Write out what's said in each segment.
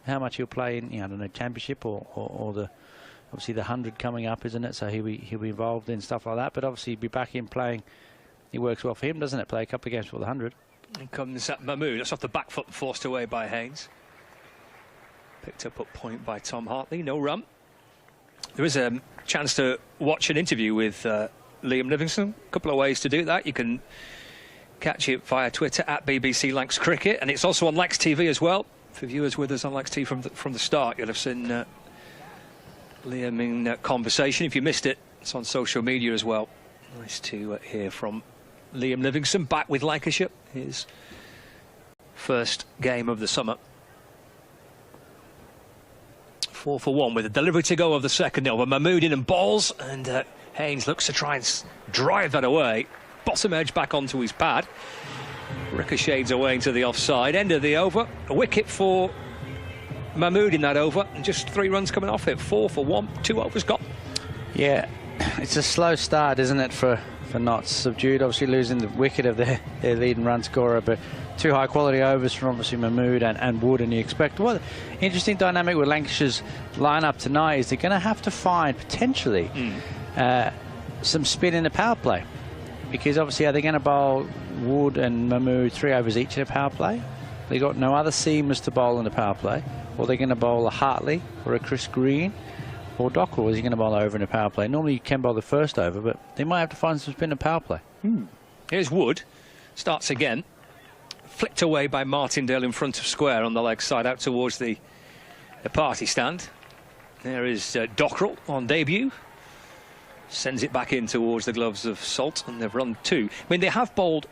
how much he'll play in, I don't know, championship or the obviously the 100 coming up, isn't it? So he'll be involved in stuff like that. But obviously he'll be back in playing. It works well for him, doesn't it? Play a couple of games for the 100. And comes Mahmood. That's off the back foot, forced away by Haynes. Picked up at point by Tom Hartley. No run. There is a chance to watch an interview with Liam Livingston. A couple of ways to do that. You can catch it via Twitter at BBC Lancs Cricket, and it's also on Lancs TV as well. For viewers with us on Lancs TV from the start, you'll have seen Liam in conversation. If you missed it, it's on social media as well. Nice to hear from Liam Livingston, back with Lancashire, his first game of the summer. 4 for 1 with a delivery to go of the second over. Mahmood in and balls, and Haynes looks to try and drive that away. Bottom edge back onto his pad. Ricochets away into the offside. End of the over. A wicket for Mahmood in that over, and just 3 runs coming off it. 4 for 1, 2 overs gone. Yeah, it's a slow start, isn't it, for Notts? Subdued, obviously losing the wicket of their leading run scorer, but 2 high-quality overs from obviously Mahmood and Wood, and you expect... Well, interesting dynamic with Lancashire's line-up tonight is they're going to have to find, potentially, some spin in the power play. Because obviously, are they going to bowl Wood and Mahmood 3 overs each in a power play? They got no other seamers to bowl in the power play. Or they're going to bowl a Hartley or a Chris Green or Dockrell. Is he going to bowl over in a power play? Normally you can bowl the first over, but they might have to find some spin in the power play. Here's Wood. Starts again. Flicked away by Martindale in front of square on the leg side out towards the party stand. There is Dockrell on debut. Sends it back in towards the gloves of Salt, and they've run 2. I mean, they have bowled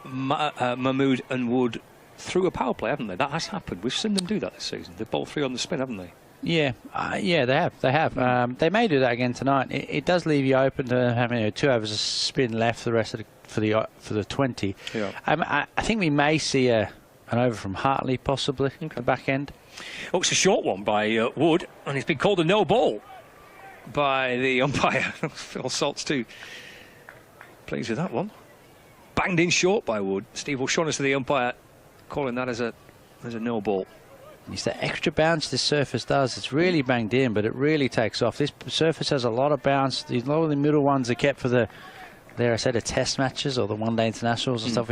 Mahmood and Wood through a power play, haven't they? That has happened. We've seen them do that this season. They've bowled 3 on the spin, haven't they? Yeah, yeah, they have. They have. They may do that again tonight. It does leave you open to having 2 overs of spin left for the rest of for the 20. Yeah. I think we may see an over from Hartley possibly at the back end. Oh, it's a short one by Wood, and it's been called a no ball by the umpire. Phil Salt's too pleased with that one. Banged in short by Wood. Steve O'Shaughnessy, the umpire, calling that as a no ball. It's that extra bounce this surface does. It's really banged in, but it really takes off. This surface has a lot of bounce. A lot of the middle ones are kept for the test matches or the one-day internationals and stuff.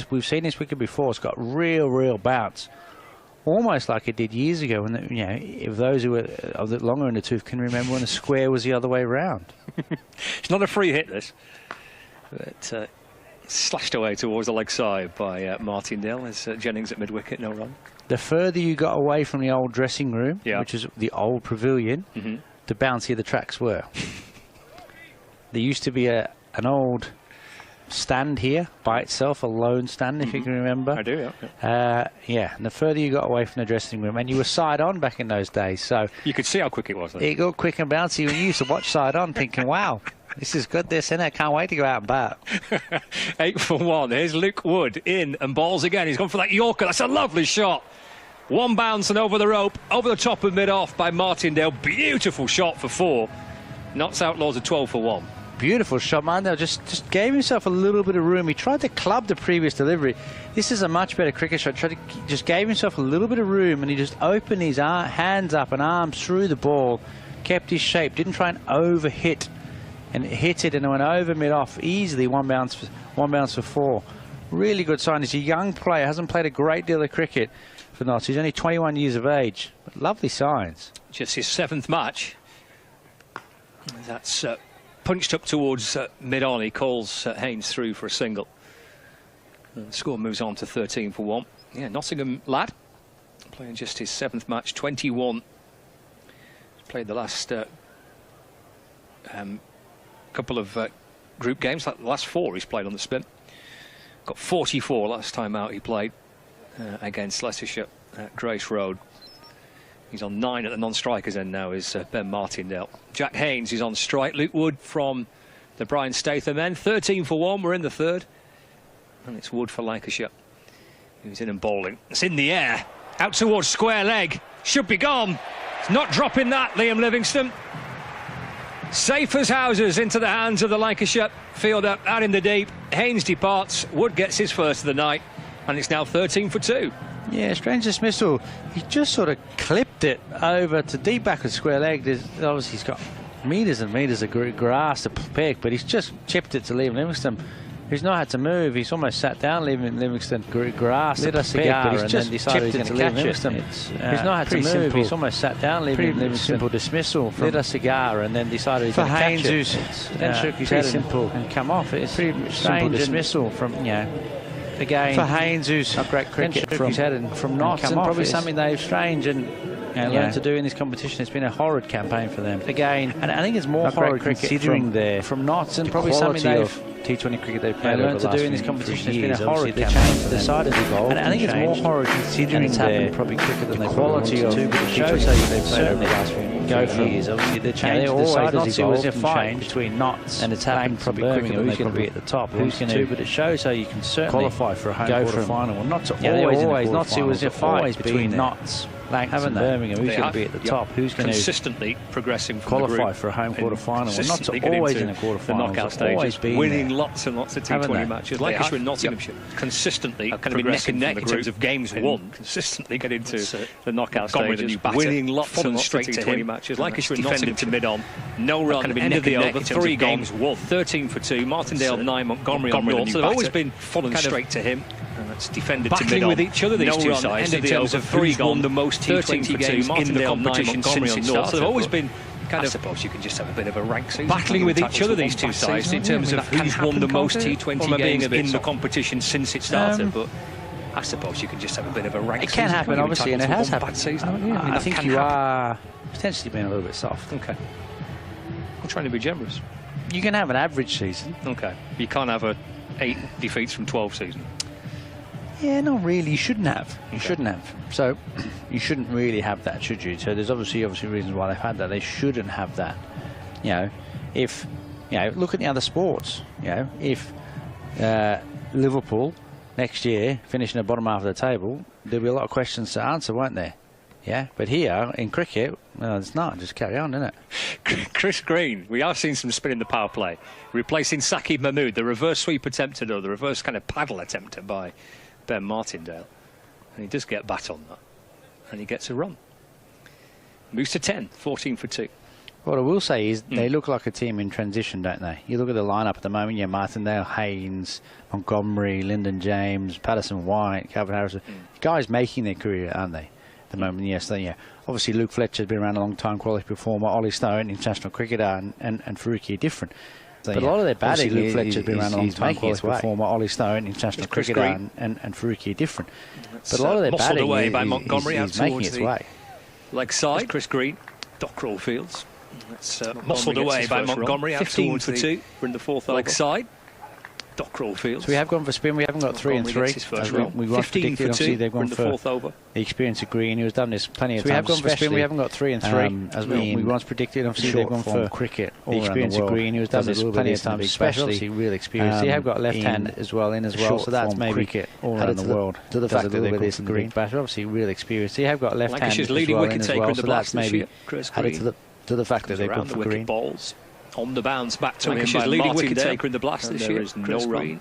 We've seen this wicket before. It's got real bounce, almost like it did years ago. When if those who were a bit longer in the tooth can remember when the square was the other way round. It's not a free hit, this, but slashed away towards the leg side by Martindale. As Jennings at mid-wicket, no run. The further you got away from the old dressing room, which is the old pavilion, the bouncier the tracks were. There used to be an old stand here by itself, a lone stand, if you can remember. I do, yeah, and the further you got away from the dressing room, and you were side on back in those days, so you could see how quick it was. It got quick and bouncy. When you used to watch side on, thinking, "Wow, this is good, this, isn't it? Can't wait to go out and bat." 8 for 1. Here's Luke Wood in and balls again. He's gone for that Yorker. That's a lovely shot. 1 bounce and over the rope, over the top of mid-off by Martindale. Beautiful shot for 4. Knocks Outlaws a 12 for 1. Beautiful shot, Martindale just gave himself a little bit of room. He tried to club the previous delivery. This is a much better cricket shot. Just gave himself a little bit of room, and he just opened his hands up and arms through the ball, kept his shape, didn't try and over-hit, and hit it, and it went over mid-off easily. 1 bounce for 4. Really good sign. He's a young player, hasn't played a great deal of cricket for Notts. He's only 21 years of age. But lovely signs. Just his 7th match. That's punched up towards mid-on. He calls Haynes through for a single. And the score moves on to 13 for 1. Yeah, Nottingham lad, playing just his 7th match, 21. He's played the last couple of group games, like the last 4 he's played on the spin. Got 44 last time out he played against Leicestershire at Grace Road. He's on 9 at the non-strikers end now, is Ben Martindale. Jack Haynes is on strike. Luke Wood from the Brian Statham end. 13 for 1, we're in the 3rd. And it's Wood for Lancashire. He's in and bowling. It's in the air, out towards square leg. Should be gone. It's not dropping that, Liam Livingston. Safe as houses into the hands of the Lancashire fielder, out in the deep. Haynes departs. Wood gets his first of the night, and it's now 13 for 2. Yeah, strange dismissal. He just sort of clipped it over to deep back with square leg. Obviously, he's got metres and metres of grass to pick, but he's just chipped it to Liam Livingstone, who's not had to move. He's almost sat down, leaving Livingstone grass to pick, but he's just decided he's going to catch it. He's not had to move. He's almost sat down, leaving Livingstone. Simple dismissal from a cigar, and then decided he's going to catch it. Who's then shook his head and come off. It's pretty simple dismissal from, you know. Again, for Haynes, who's a great cricket from his head and from Notts, and probably something they've strange and learned to do in this competition. It's been a horrid campaign for them. Again, and I think it's more horrid considering from Notts and probably something they've T20 cricket they've learned to do in this competition. It's been a horrid campaign for them. Decided to evolve, and I think it's more horrid considering it's happened probably quicker than the quality of the shows they've played over the last few years. Obviously, the change decided was a fight between Notts, and it's happened probably quicker than they could be at the top. Who's going to? But it shows how you can certainly qualify for a home quarter final. Well, not always. Notts was a fight between Notts, Lancashire and Birmingham. Who's going to be at the top? Who's going to consistently progressing from qualify for a home quarter final? Well, not always in a quarter final. The knockout stages, winning lots and lots of T20 matches. Lancashire and Nottinghamshire consistently kind of neck and neck in terms of games won. Consistently get into the knockout stages, winning lots and lots of T20 matches. Lancashire and Nottingham to mid-on, no run, end of the over, 3 games won, 13 for 2. Martindale 9, Montgomery on North. So they've always been falling straight to him. And that's defended to mid-on. With each other, these two sides, in terms of 3 won the most T20 games in the competition since it started. So they've always been kind of, I suppose you can just have a bit of a rank season. Battling with each other, these two sides, in terms of who's won the most T20 games in the competition since it started. But I suppose you can just have a bit of a rank season. It can happen, obviously, and it has happened. I think you are potentially being a little bit soft. Okay. I'm trying to be generous. You can have an average season. Okay. You can't have 8 defeats from 12 season. Yeah, not really. You shouldn't have. You shouldn't have. So you shouldn't really have that, should you? So there's obviously reasons why they've had that. They shouldn't have that. You know, if look at the other sports. You know, if Liverpool next year finish in the bottom half of the table, there'll be a lot of questions to answer, won't there? Yeah, but here in cricket, well, it's not. Just carry on, isn't it? Chris Green, we have seen some spin in the power play, replacing Saqib Mahmood, the reverse sweep attempted, or the reverse kind of paddle attempted by Ben Martindale, and he does get bat on that, and he gets a run. Moves to 10, 14 for 2. What I will say is they look like a team in transition, don't they? You look at the lineup at the moment. Yeah, Martindale, Haynes, Montgomery, Lyndon James, Patterson White, Calvin Harrison. Guys making their career, aren't they? At the moment, yes. Yeah. Obviously, Luke Fletcher's been around a long time, quality performer. Ollie Stone, international cricketer, and Faruqi are different. But a lot of their batting, Luke Fletcher's been around a long time, quality performer. Ollie Stone, international cricketer, and Faruqi are different. But a lot of their batting away by Montgomery is making its way. Leg side, Chris Green, Dockrell Fields. That's muscled away by Montgomery. 15 for 2. We're in the 4th over. Leg side, Dockrell Fields. So we have gone for spin. We haven't got 3 and 3. We 15 for 2. They've gone for the 4th over. The experience of Green, who's done this plenty of times. We have gone for spin. We haven't got 3 and 3. As we once predicted, obviously they've gone for cricket. The experience of Green, who's done this plenty of times, especially real experience. They have got left hand as well so that's maybe cricket all around the world. To the fact that they've got this Green batter, obviously real experience. They have got left hand as well so that's maybe added to the fact that they've gone for Green. Balls on the bounce back to Lancashire's leading wicket taker in the blast this year. There is no run.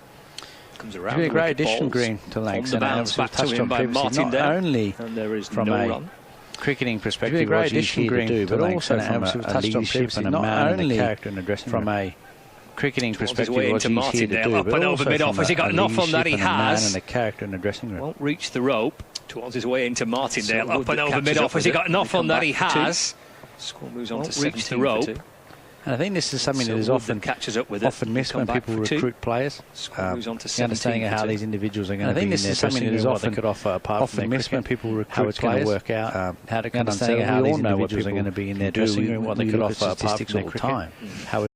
Comes around. It's been a great addition, Green, to Lancashire. Back to him by Martindale. Not only from a cricketing perspective, great addition, Green, but also from a leadership and a man and a character in the dressing room. From a cricketing perspective, what he's here to do, but also from a leadership and a man and a character in the dressing room. Won't reach the rope towards his way into Martindale. Up and over mid-off. Has he got enough on that? He has. Score moves on to 17 the rope. And I think this is something that is often missed when people recruit players. The understanding of how these individuals are going to be in their dressing room, what they could offer apart from missed when people recruit how it's going to work out, how to understand how these individuals are going to be in their dressing room, what they could offer apart from their cricket.